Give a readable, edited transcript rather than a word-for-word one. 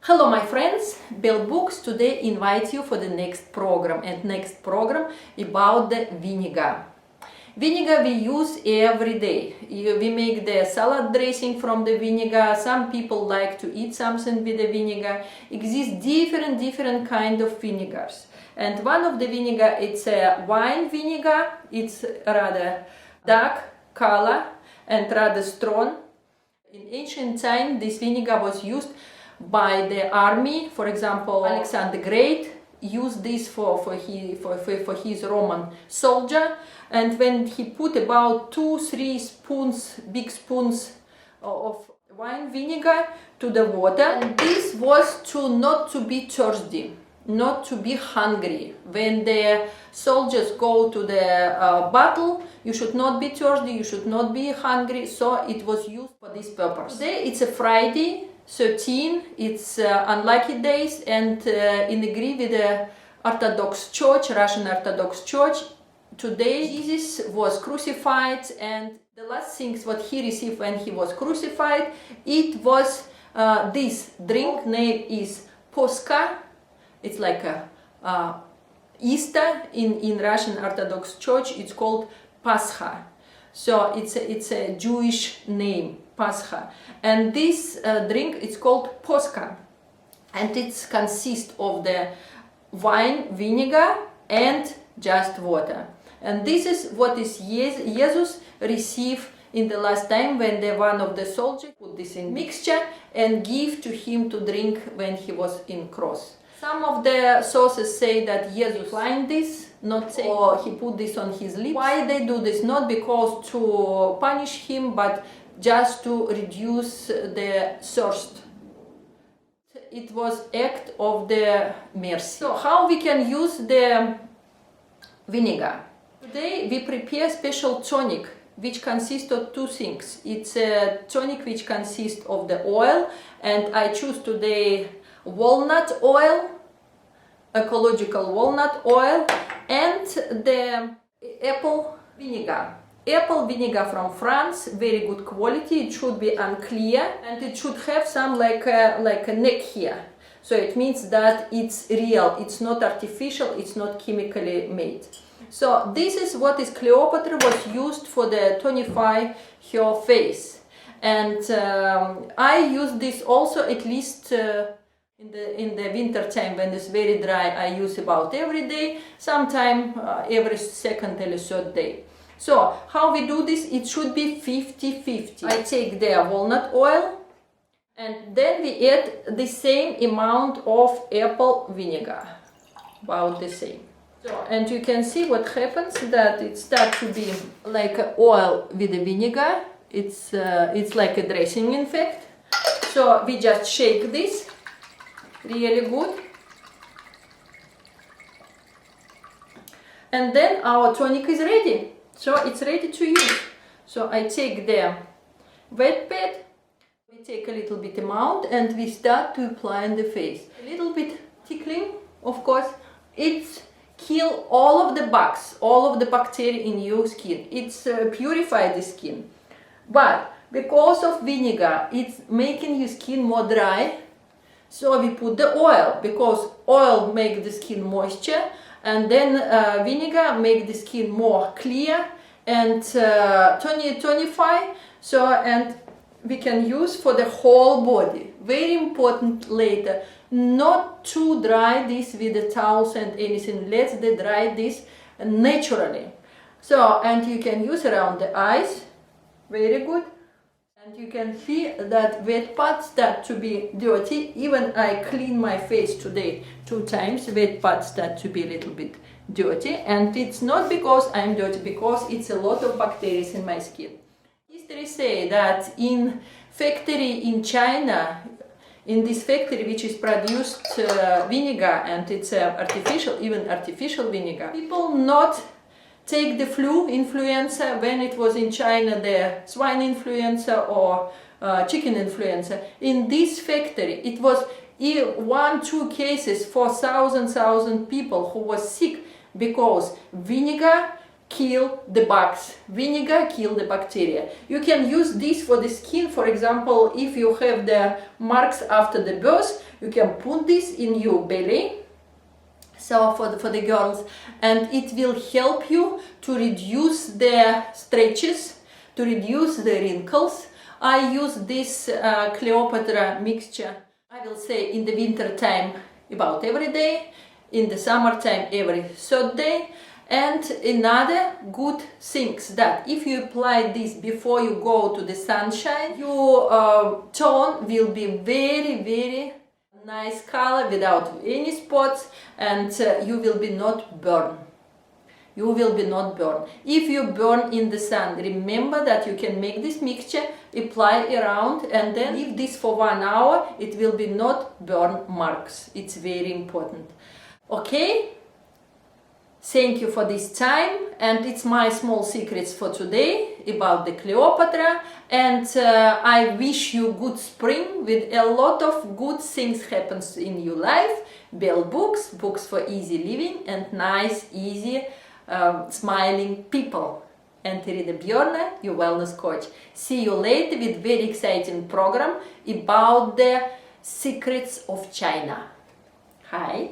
Hello my friends, Bell Books today invite you for the next program about the vinegar. Vinegar we use every day. We make the salad dressing from the vinegar. Some people like to eat something with the vinegar. Exists different kind of vinegars. And one of the vinegar, it's a wine vinegar. It's rather dark color and rather strong. In ancient time, this vinegar was used by the army. For example, Alexander the Great used this for his Roman soldier, and when he put about 2-3 spoons, big spoons of wine vinegar to the water, and this was not to be thirsty, not to be hungry. When the soldiers go to the battle, you should not be thirsty, you should not be hungry, so it was used for this purpose. Today it's a Friday 13, it's unlucky days, and in agree with the Orthodox Church, Russian Orthodox Church, today Jesus was crucified, and the last things what he received when he was crucified, it was this drink, name is Poska. It's like a Easter in Russian Orthodox Church. It's called Pascha. So it's a Jewish name, Pascha. And this drink is called Poska, and it consists of the wine, vinegar, and just water. And this is what is Jesus received in the last time when one of the soldiers put this in mixture and give to him to drink when he was in cross. Some of the sources say that Jesus declined this, not say, or he put this on his lips. Why they do this? Not because to punish him, but just to reduce the thirst. It was act of the mercy. So how we can use the vinegar? Today we prepare special tonic which consists of two things. It's a tonic which consists of the oil, and I choose today walnut oil, ecological walnut oil, and the apple vinegar. Apple vinegar from France, very good quality. It should be unclear, and it should have some like a neck here. So it means that it's real, it's not artificial, it's not chemically made. So this is what is Cleopatra was used for the tonify her face, and I use this also at least in the winter time when it's very dry. I use about every day, sometime every second or third day. So how we do this? It should be 50-50. I take the walnut oil, and then we add the same amount of apple vinegar, about the same. So, and you can see what happens, that it starts to be like oil with the vinegar. It's like a dressing, in fact. So we just shake this really good, and then our tonic is ready. So it's ready to use. So I take the wet pad, we take a little bit amount, and we start to apply on the face. A little bit tickling, of course. It's kill all of the bugs, all of the bacteria in your skin. It's purify the skin. But because of vinegar, it's making your skin more dry. So we put the oil, because oil makes the skin moisture, and then vinegar make the skin more clear and tonify. So, and we can use for the whole body. Very important later, not to dry this with the towels and anything. Let's dry this naturally. So, and you can use around the eyes. Very good. And you can see that wet parts start to be dirty. Even I clean my face today 2 times, wet parts start to be a little bit dirty. And it's not because I'm dirty, because it's a lot of bacteria in my skin. History say that in factory in China, in this factory which is produced vinegar, and it's artificial, even artificial vinegar, people not take the flu influenza when it was in China, the swine influenza or chicken influenza. In this factory, it was 1-2 cases for 1,000 people who was sick, because vinegar kill the bugs, vinegar kill the bacteria. You can use this for the skin. For example, if you have the marks after the birth, You can put this in your belly, so for the girls, and it will help you to reduce the stretches, to reduce the wrinkles. I use this Cleopatra mixture, I will say, in the winter time about every day, in the summertime every third day. And another good thing that if you apply this before you go to the sunshine, your tone will be very nice color without any spots, and you will be not burn. You will be not burn. If you burn in the sun, remember that you can make this mixture, apply around, and then leave this for 1 hour. It will be not burn marks. It's very important. Okay? Thank you for this time, and it's my small secrets for today about the Cleopatra, and I wish you good spring with a lot of good things happens in your life. Bell books, books for easy living and nice, easy, smiling people. And Irina Bjorna, your wellness coach. See you later with very exciting program about the secrets of China. Hi.